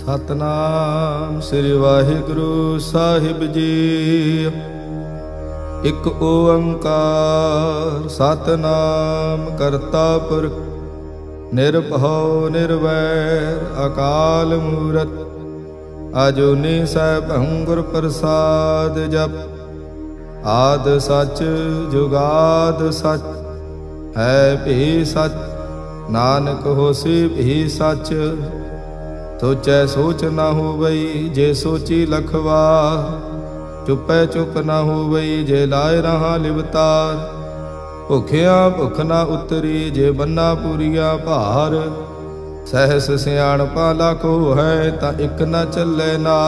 सतनाम श्री वाहिगुरु साहिब जी। एक ओंकार सतनाम करता पुरख निर्भव निर्वैर अकाल मूरत अजूनी सैभं गुर प्रसाद जप। आद सच जुगाद सच है भी सच नानक होसी भी सच। सोचै सोच न होवई जे सोची लखवा चुपै चुप न होवई जे लाए रहा लिवतार। भुखिया भुख न उतरी जे बन्ना पूरिया भार। सहस सियाणपा लाखो है ता इक न चले ना।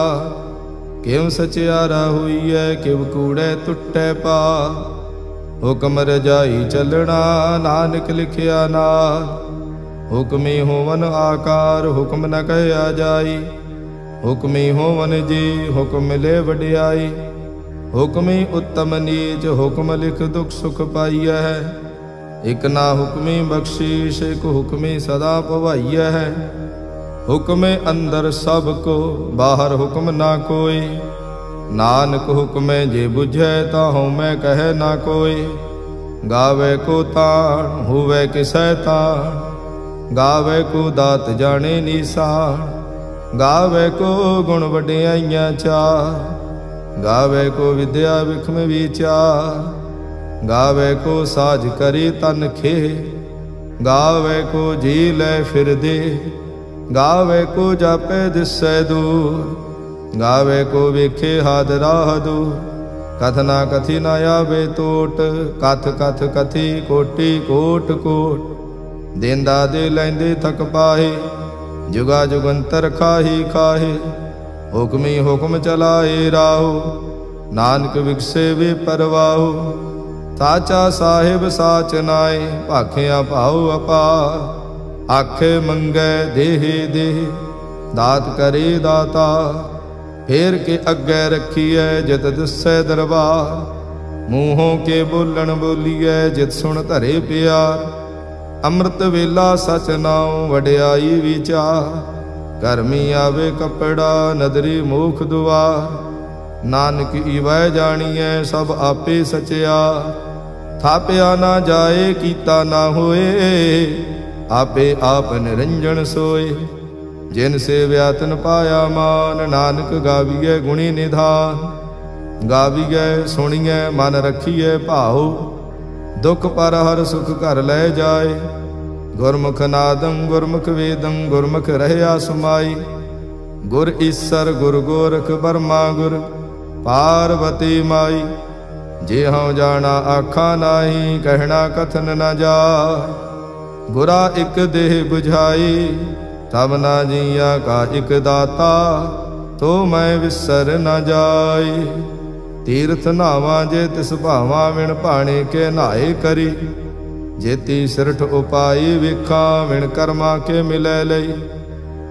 क्यों सचियारा हुई है किव कूड़े टुटे पा। हुक्म रजाई चलना नानक लिखिया ना। हुक्मी होवन आकार हुक्म न कहया जाई। हुक्मी होवन जी हुक्म मिले वडियाई। हुक्मी उत्तम नीच हुक्म लिख दुख सुख पाइय है। एक ना हुक्मी बख्शीश एक हुक्मी सदा पवाइय है। हुक्मे अंदर सबको बाहर हुक्म ना कोई। नानक हुक्मे जे बुझे ताहु मैं कहे ना कोई। गावे को ताण हुवे किसै ताण। गावे को दात जाने निशान। गावे को गुण वडियाइयां चार। गावे को विद्या विखम विचार। गावे को साज करी तन खे। गावे को जी ले फिर दे। गावे को जापे दिसै दूर। गावे को वेखे हाद राह दूर। कथना कथी न आवे टोट। कथ कथ कथी कोटि कोट कोट। देंदा दे लैंदे थक पाहे जुगा जुगंतर खाही खाहे। हुक्मी हुक्म चलाए राहो नानक विकसे वे परवाहो। साचा साहिब साच नाए भाखिया भाओ अपार। आखे मंगे देहे देह दात करे दाता। फेर के अगे रखिए जित दिसै दरबार। मूहों के बोलन बोलिए जित सुन धरे प्यार। अमृत वेला सच नाउ वड्याई विचार। गर्मी आवे कपड़ा नदरी मुख दुआर। नानक इवै जानिए सब आपे सचिया। थाप्या ना जाए कीता ना होए। आपे आप निरंजन सोए। जिन से व्यातन पाया मान नानक गाविए गुणी निधान। गाविए सुनिए मन रखिए भाओ। दुख पर हर सुख घर लै जाए। गुरमुख नादं गुरमुख वेदं गुरमुख रहया समाई। गुर ईसर गुर गोरख बर्मा गुर पार्वती माई। जे हूँ जाना आखा नाही कहना कथन न जाय। गुरा एक देह बुझाई तब ना जिया का एक दाता। तो मैं विसर न जाई। तीर्थ नावा जे तिस भावा विण भाणे के नहाए करी। जेती सिरठ उपाई विखा विण कर्मा के मिलै लई।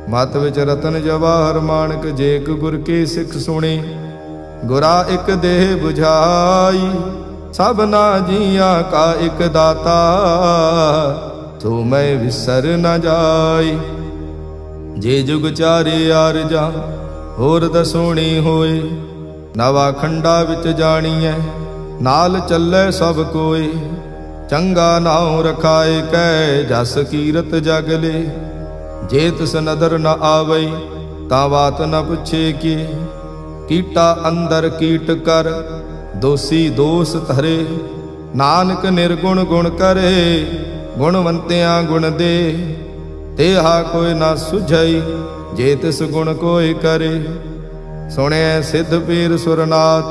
मत विच रतन जवाहर माणक जेक गुर की सिख सुणी। गुरा एक देह बुझाई सब ना जिया का एक दाता। तो मैं विसर न जाई। जे जुग चारे आरजा होर दसोणी होए। नवा खंडा विच जानिए नाल चले सब कोई। चंगा नाउ रखाए कै जस कीरत जगले। जे तिस नदर न आवई ता बात न पुछे की। कीटा अंदर कीट कर दोषी दोष धरे। नानक निर्गुण गुण करे गुणवंतियां गुण दे। तेहा कोई ना सुझई जे तिस गुण कोई करे। सुने सिद्ध पीर सुरनाथ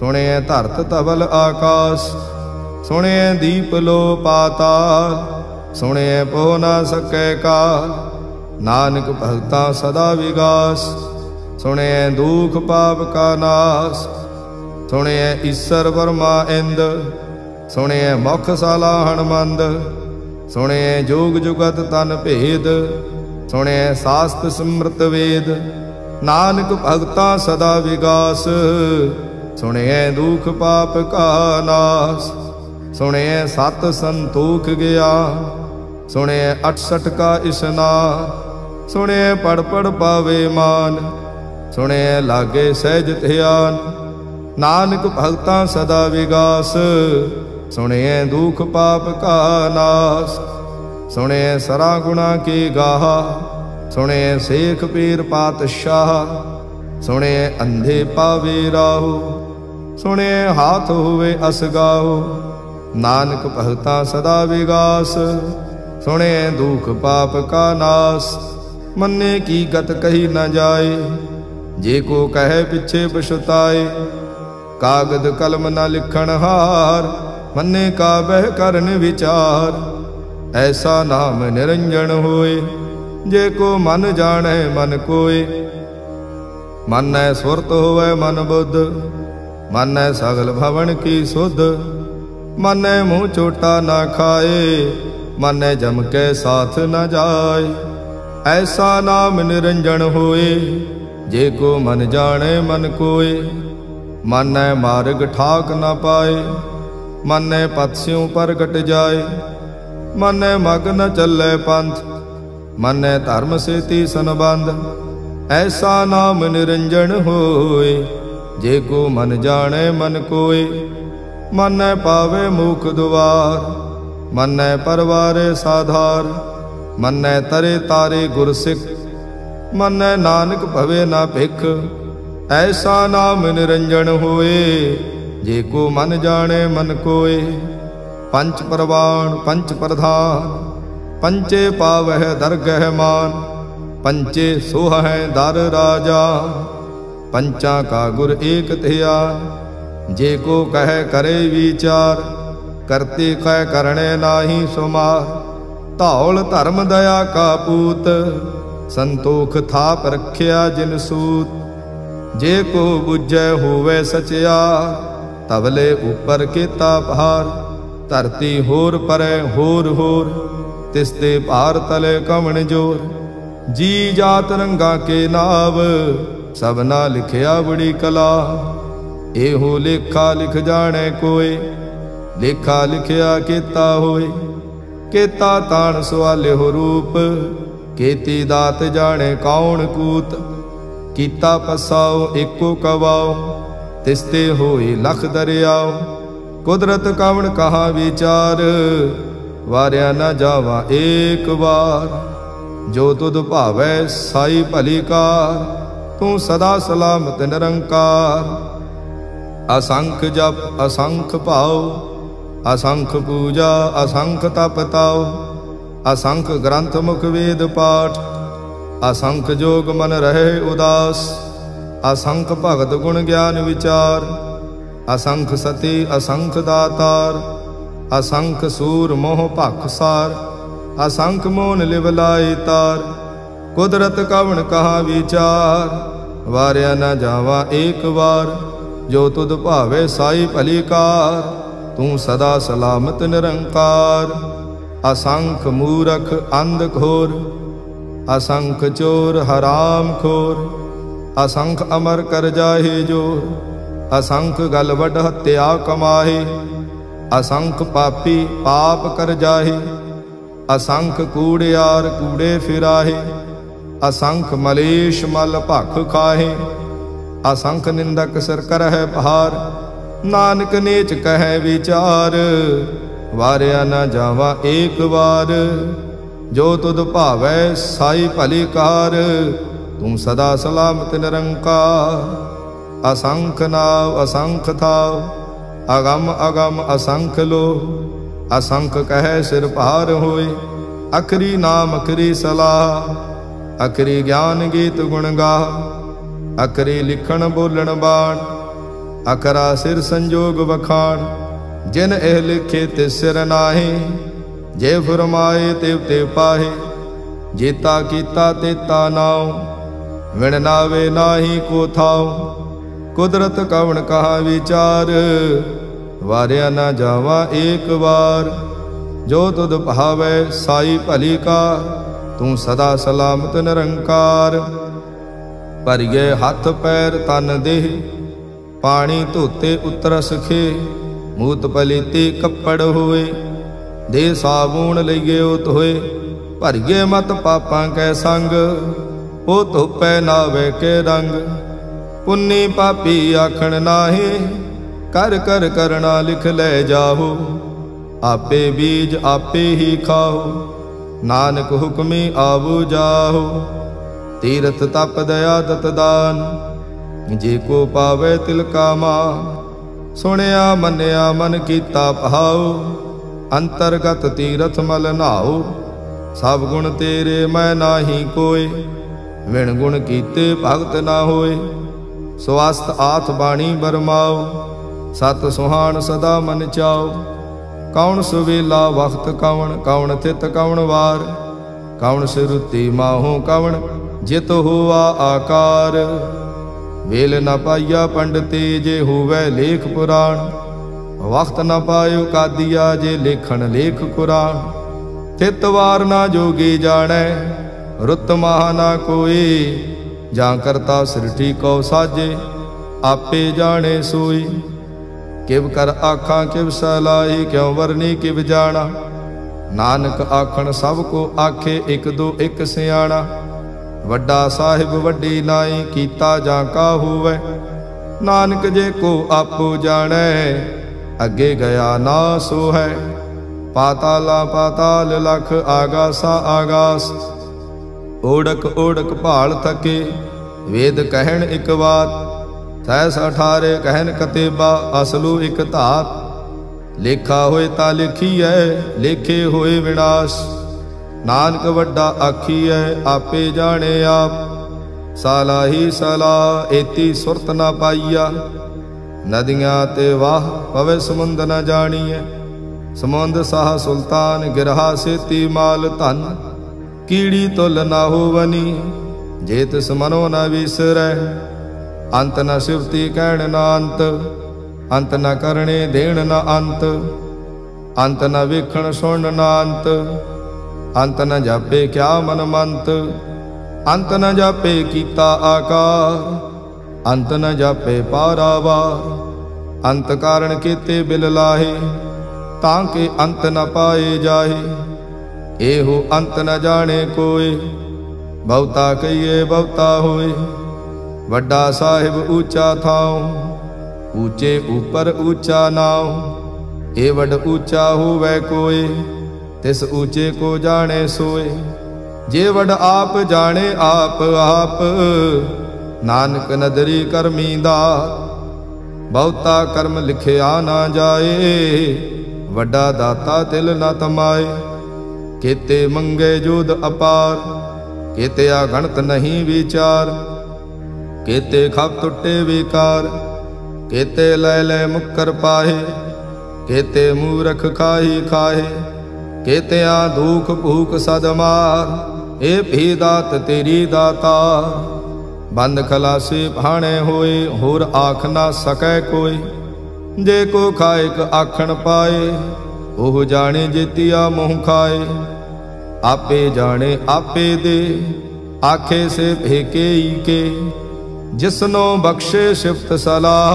सुने धरत धवल आकाश। सुने दीप लो पाताल सुने पो ना सकै काल। नानक भगता सदा विगास सुने दुख पाप का नाश। सुने ईसर वर्मा इंद सुने मुख सालाहण मंद। सुने जोग जुगत तन भेद सुने शास्त्र सिमृत वेद। नानक भगता सदा विगास सुने दुख पाप का नाश। सुने सत संतोख गया सुने 68 का स्नान। सुने पढ़ पढ़ पावे मान, सुने लागे सहज ध्यान। नानक भगतां सदा विगास, सुने दुख पाप का नाश। सुने सरा गुणा की गाहा, सुने शेख पीर पातशाह। सुने अंधे पावे राहु, सुने हाथ हुए असगाहो। नानक भगतां सदा विगास, सुने दुख पाप का नाश। मन्ने की गत कही न जाए, जे को कहे पिछे पछुताए। कागद कलम न लिखण हार, मन्ने का बह करन विचार। ऐसा नाम निरंजन होए, जे को मन जाने मन कोय। मन सुरत होवे मन बुद्ध, मन सगल भवन की सुध। मन मुँह चोटा न खाए, मन जम के साथ न जाए। ऐसा नाम निरंजन होए, जे को मन जाने मन कोय। मन मार्ग ठाक न पाए, मन पत्स्यों पर गट जाए। मन मग न चले पंथ, मन धर्म से तीसन बंध। ऐसा नाम निरंजन होए, जे को मन जाने मन कोय। मन पावे मुख द्वार, मन परवारे साधार। मन तरे तारे गुर सिख, मन नानक भवे ना भिख। ऐसा नाम निरंजन होए, जे को मन जाने मन कोय। पंच परवान पंच प्रधान, पंचे पावह दरगह मान। पंचे सोह हैं दर राजा, पंचा का गुर एक ध्यान। जे को कह करे विचार, करते कह करणे नाही सुमार। धौल धर्म दया का पूत, संतोख थाप रख्या जिन सूत। जे को बुझै होवे सचियार, तबले ऊपर केता भार। धरती होर परै होर होर, तिसते भार तले कवण जोर। जी जात रंगा के नाव, सबना लिखिया बड़ी कला। एहो लेखा लिख जाने कोय, लेखा लिखिया केता होय। केता ताण सवाले हो रूप, केती दात जाने कौन कूत। कीता पसाओ एको कवाओ, तिसते होए लख दरियाओ। कुदरत कवण कहा विचार, वारिया न जावा एक बार। जो तुद भावै साई भली कार, तू सदा सलामत निरंकार। असंख जप असंख भाव, असंख पूजा असंख तप ताओ। असंख ग्रंथ मुख वेद पाठ, असंख जोग मन रहे उदास। असंख भगत गुण ज्ञान विचार, असंख सती असंख दातार। असंख सूर मोह भख सार, असंख मोन लिवलाए तार। कुदरत कवण कहा विचार, वारिया न जावा एक बार। जो तुद भावे साई भली कार, तू सदा सलामत निरंकार। असंख मूरख अंध घोर, असंख चोर हराम खोर। असंख अमर कर जाहे जोर, असंख गल वड हत्या कमाहे। असंख पापी पाप कर जाहे, असंख कूड़ियार कूड़े फिराहे। असंख मलेश मल भख खाहे, असंख निंदक सिर करह भार। नानक नीच कह विचार, वारिया न जावा एक बार। जो तुद भावै साई भली कार, तू सदा सलामत निरंकार। असंख नाव असंख थाव, अगम अगम असंख लो। असंख कह सिर पार होए, अखरी नाम अखरी सलाह। अखरी ज्ञान गीत गुण गाह, अखरी लिखण बोलण बाण। अखरा सिर संजोग बखाण, जिन एह लिखे तिस सिर नाहे। जे फुरमाए तिव ते पाहे, जेता कीता तेता नाव। विण नावे नाही को थाव, कुदरत कवण कहा विचार। वारिया न जावा एक बार। जो तुद भावै साई भली का, तू सदा सलामत निरंकार। भरिए हथ पैर तन देह, पानी धोते उतरस खे। मूत पलीते कपड़ होए, दे साबून लइए धोए। भरिए मत पापां कै संग, ओ धोपै नावे के रंग। पुन्नी पापी आखण नाहे, कर कर करना लिख ले जाहो। आपे बीज आपे ही खाओ, नानक हुक्मी आवो जाहो। तीरथ तप दया दत दान, जे को पावे तिलका मान। सुनिया मन्या मन कीता भाओ, अंतरगत तीरथ मल नाओ। सब गुण तेरे मैं नाही कोय, विण गुण कीते भगत ना होए। स्वास्थ आथ बाणी बरमाओ, सत सुहान सदा मन चाओ। कौन सुवेला वक्त कौन, कौन थित कौन वार। कौन सिरुति माहो कौन, जित हुआ आकार। वेल न पाइया पंडिते, जे हुवै लेख पुराण। वक्त न पायो कादिया, जे लेखन लेख कुरान। थित वार ना जोगी जानै, रुत महा ना कोई। जां करता सृष्टि कौ साजे, आपे जाने सोई। किव कर आखां किव सलाई, क्यों वरनी किव जाना। नानक आखण सब को आखे, एक दो एक सियाणा। वड्डा साहिब वड्डी नाई, कीता जां का होवै। नानक जे को आपो जानै, अगे गया ना सो है। पाताला पाताल लख, आगासा आगास। ओढ़क ओढ़क भाल थके, वेद कहन एक बात। तैस 18 कहन कतेबा, असलू एक धात। लेखा होए ता लिखीऐ, लेखे होए विनाश। नानक वड्डा आखीऐ, आपे जाने आप। साला ही साला, एती सुरत ना पाईया। नदियां ते वाह, पवे समुंद न जानीए। समुंद साह सुल्तान, गिरहा सेती माल धन। कीड़ी तुल ना होवनी, जे तिस मनो न विसरै। अंत न सिवती कहण न अंत, अंत न करणे देण न अंत। अंत न वेखण सुन न अंत, अंत न जापे क्या मन मंत। अंत न जापे कीता आकार, अंत न जापे पारावार। अंत कारण केते बिल लाहे, तांके अंत न पाए जाहे। एहो अंत न जाने कोय, बहुता कहिए बहुता होए। वड्डा साहिब ऊंचा थाओ, ऊंचे ऊपर ऊंचा नाओ। ए वड ऊंचा होवै कोय, तिस ऊंचे को जाने सोए। जे वड आप जाने आप आप, नानक नदरी करमी दात। बहुता कर्म लिखिया ना जाए, वड्डा दाता तिल न तमाए। केते मंगे जोध अपार, केते अगणत नहीं विचार। केते खप टुटे विकार, केते लय लय मुक्कर पाहे। केते मूरख खाही खाहे, केते दुख भूख सद मार। ए भी दात तेरी दाता, बंद खलासी भाणे होए। होर आख ना सकै कोई, जे को खाएक आखण पाए। ओह जाने जेतिया मुँह खाए। आपे जाने आपे दे, आखे से भेके ही के। जिसनो बख्शे शिफ्त सलाह,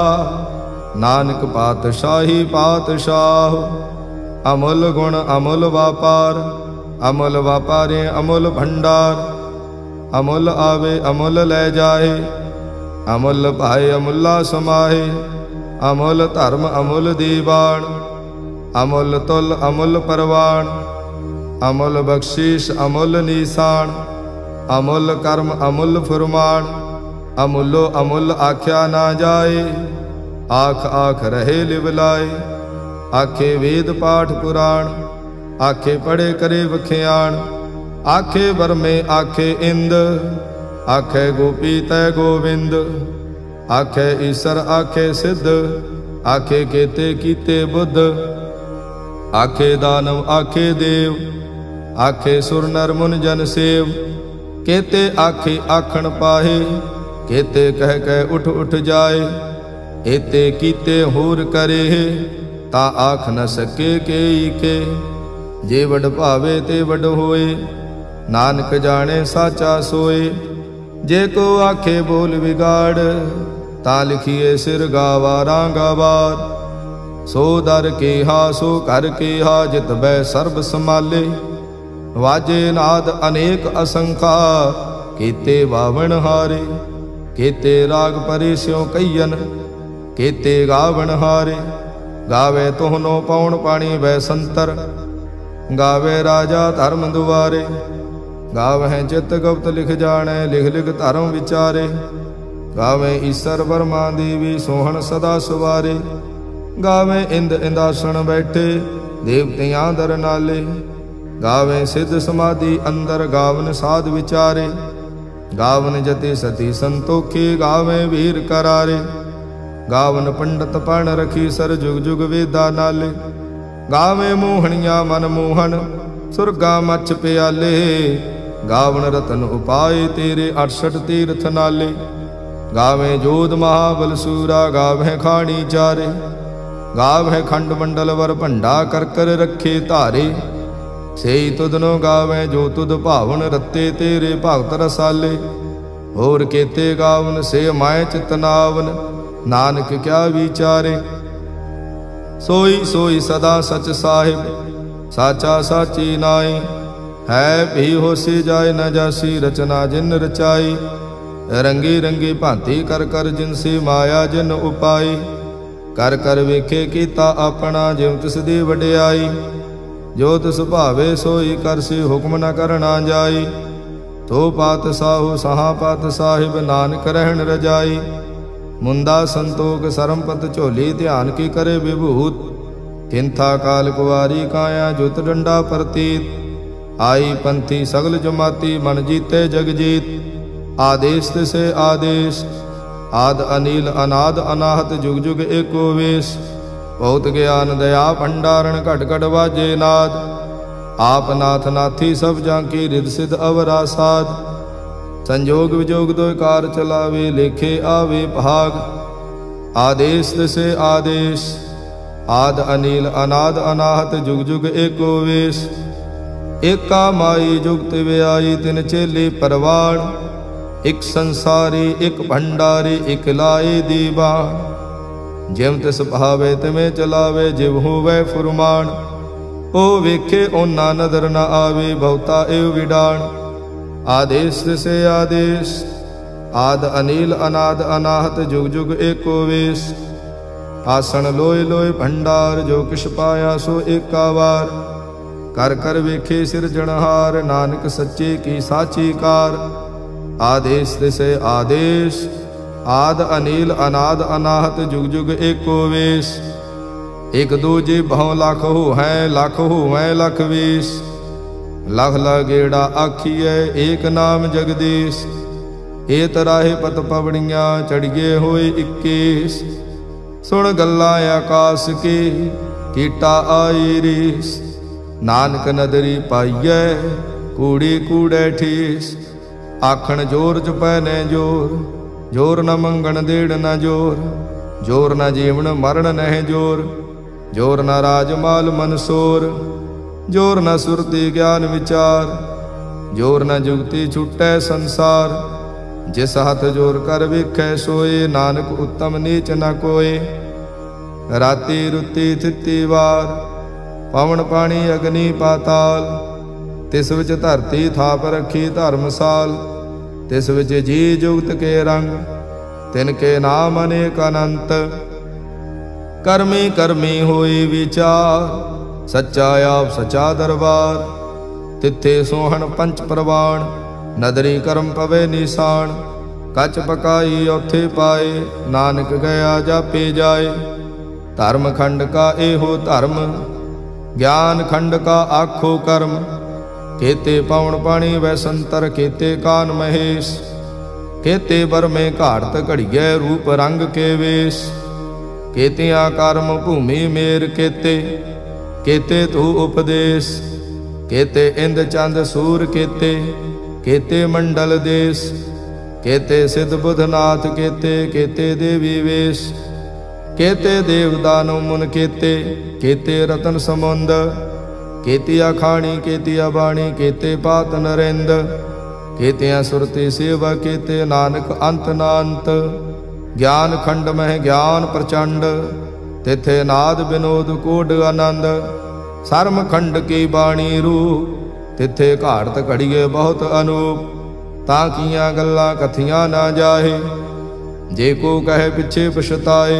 नानक पातशाही पातशाह। अमुल गुण अमुल व्यापार, अमुल व्यापारे अमुल भंडार। अमुल आवे अमुल ले जाए, अमुल पाए अमुल्ला समाहे। अमुल धर्म अमुल दीवान, अमुल तुल अमुल परवान। अमुल बख्शीश अमुल निशान, अमुल कर्म अमुल फुरमान। अमुलो अमुल आख्या ना जाए, आख आख रहे लिवलाए। आखे वेद पाठ पुराण, आखे पढ़े करे वख्याण। आखे वर में आखे इंद, आखे गोपी तय गोविंद। आखे ईसर आखे सिद्ध, आखे केते कीते बुद्ध। आखे दानव आखे देव, आखे सुर नर मुन जन सेव। केते आखे आखण पाहे, केते कह कह उठ उठ जाए। एते कीते होर करे, ता आख न सके केई के। जे वड भावे ते वड होए, नानक जाने साचा सोए। जे को आखे बोल बिगाड़, ता लिखिए सिर गावा रांगावार। सो दर के हा सो कर के हा, जित बै सर्ब संभाले। वाजे नाद अनेक असंखा, केते बावण हारे। केते राग परे स्यों कईयन, केते गावण हारे। गावे तोहनो पौण पाणी वै संतर, गावे राजा धर्म दुआरे। गावह चित गुप्त लिख जाने, लिख लिख धर्म विचारे। गावे ईसर बर्मा देवी, सोहन सदा सुवारे। गावे इंद इंदासन बैठे, देवतियां दर नाले। गावे सिद्ध समाधि अंदर, गावन साध विचारे। गावन जति सती संतोखे, गावे वीर करारे। गावन पंडित पण रखी सर, जुग जुग वेदा नाले। गावे मोहनिया मन मोहन, सुरगा मच प्याले। गावन रतन उपाय तेरे, 68 तीर्थ नाले। गावे जोध महाबल सूरा, गावे खाणी चारे। गावे खंड मंडल वर भंडा, कर कर रखे धारे। सेई तुदनो गावे जो तुद भावन, रत्ते तेरे भगत रसाले। होर केते गावन से माय चितनावन, नानक क्या विचारे। सोई सोई सदा सच साहिब, साचा साची नाई। है भी होसी जाय न जासी, रचना जिन रचाई। रंगी रंगी भांति कर कर, जिनसी माया जिन उपाई। कर कर वेखे कीता अपना, जिव तिस दी वडियाई। जो तिस भावे सोई करसी, हुक्म न करना जाई। तो पात साहु सहा पात साहिब, नानक रहन रजाई। मुंदा संतोख सरमपत झोली, ध्यान की करे विभूत। थिंथा काल कुवारी काया, जुत डंडा प्रतीत। आई पंथी सगल जमाती, मन जीते जग जीत। आदेश तिसे आदेश, आद अनील अनाद अनाहत, जुग जुग एको वेश। बहुत ज्ञान दया भंडारण, घट घट वाजे नाद। आप नाथ नाथी सब जांकी, रिद सिद्ध अवरा साध। संजोग विजोग दो कार चलावे, लेखे आवे भाग। आदेश तिसे आदेश, आद अनील अनाद अनाहत, जुग जुग एको वेश। एका माई जुगत व्याई, तिन चेले परवाण। एक संसारी एक भंडारी, एक लाए दीवान। जिव तिस भावे तिवें चलावे, जिव होवै फुरमान। ओ वेखे ओना नदर न आवे, बहुता एव विडाण। आदेश तिसे आदेश, आद अनील अनाद अनाहत, जुग जुग एको वेश। आसन लोय लोय भंडार, जो किश पाया सो एका वार। कर कर वेखे सिरजनहार, नानक सच्चे की साची कार। आदेश तिसे आदेश, आद अनील अनाद अनाहत, जुग जुग एको वेश। एक दूजे भौ लाख हो हैं, लाख हो हैं लख वेश। लख लगेड़ा आखिए, एक नाम जगदीश। ए तराहे पत पवड़ियां, चढ़िए होए 21। सुन गल्ला आकाश के, कीटा आई रीस। नानक नदरी पाइए, कूड़ी कूड़े ठीस। आखण जोर जपै ने जोर, जोर न मंगण देड़ न जोर। जोर न जीवन मरण नह जोर, जोर न राजमाल मनसोर। जोर न सुरती ज्ञान विचार, जोर न जुगती छुटै संसार। जिस हथ जोर कर वेखै सोए, नानक उत्तम नीच न कोय। राती रुती थिती वार, पवन पानी अग्नि पाताल। तिस विच धरती थाप रखी धर्मसाल। तिस विच जी जुगत के रंग, तिनके नाम अनेक अनंत। कर्मी कर्मी होई विचार, सच्चा आप सच्चा दरबार। तिथे सोहन पंच प्रवाण, नदरी कर्म पवे निशान। कच पकाई औथे पाए, नानक गया जापे जाए। धर्म खंड का एहो धर्म, ज्ञान खंड का आखो कर्म। केते पवन पाणी वै संतर, केते कान महेश। केते बर में घाड़त घड़िए, रूप रंग के वेश। केतिया कर्म भूमि मेर केते, केते तू उपदेश। केते इंद चंद सूर केते, केते मंडल देश। केते सिद्ध बुधनाथ केते, केते देवी वेश। केते देव दानो मुन केते, केते रतन समुंद। केतिया खाणी केतिया बाणी, केते पात नरेंद। केतिया सुरती सेवा, केते नानक अंत नांत। ज्ञान खंड मह ज्ञान प्रचंड, तिथे नाद विनोद कोड आनंद। सर्म खंड की बाणी रूप, तिथे घाड़त घड़िए बहुत अनूप। तां कीਆਂ गल्लां कथियां ना जाहे, जे को कहे पिछे पछताए।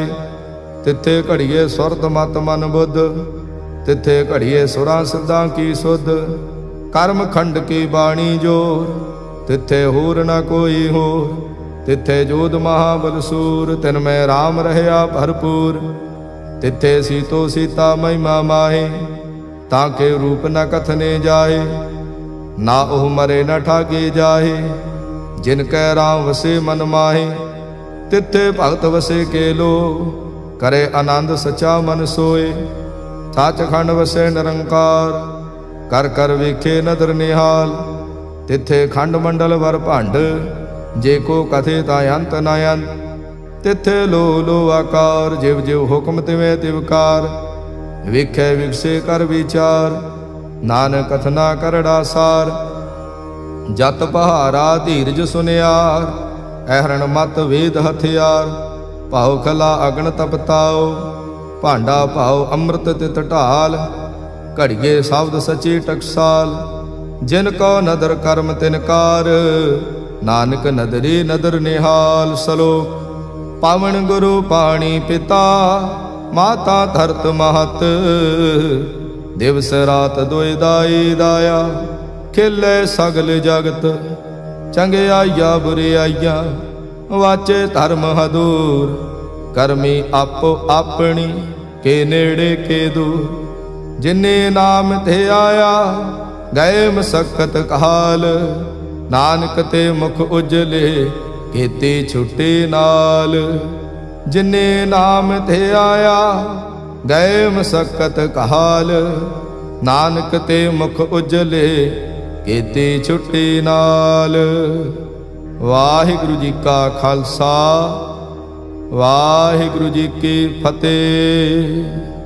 तिथे घड़िए सुरत मत मन बुद्ध, तिथे घड़िए सुरां सिद्धां की सुध। कर्म खंड की बाणी जोर, तिथे होर न कोई होर। तिथे जोध महाबल सूर, तिन में राम रहया भरपूर। तिथे सीतो सीता महिमा माहे, ताके रूप न कथने जाहे। ना ओह मरे न ठाके जाहे, जिनकै राम वसे मन माहे। तिथे भगत वसे के लो, करे आनंद सचा मन सोए। सचखंड वसे निरंकार, कर कर वेखे नदर निहाल। तिथे खंड मंडल वर भंड, जे को कथे ता अंत न अंत। तिथे लो लो आकार, जिव जिव हुक्म तिवें तिवकार। वेखे विकसे कर विचार, नानक कथना करड़ा सार। जत पहारा धीरज सुनियार, अहरण मत वेद हथियार। भाव खला अगन तपताओ, भांडा भाव अमृत तित ढाल। घड़िए शब्द सची टकसाल, जिन को नदर कर्म तिनकार। नानक नदरी नदर निहाल। सलोक पावन गुरु पाणी पिता, माता धरत महत। दिवस रात दुई दाई दाया, खिले सगल जगत। चंगियाइया बुरियाइया, वाचे धर्म हदूर। करमी आपो अपनी, के नेड़े के दूर। जिन्ने नाम थे आया, गए मसक्कत काल। नानक ते मुख उजले, केती छुट्टी नाल। जिन्ने नाम थे आया, गए मसक्कत काल। नानक ते मुख उजले, केती छुट्टी नाल। वाहिगुरु जी का खालसा, वाहिगुरु जी की फतेह।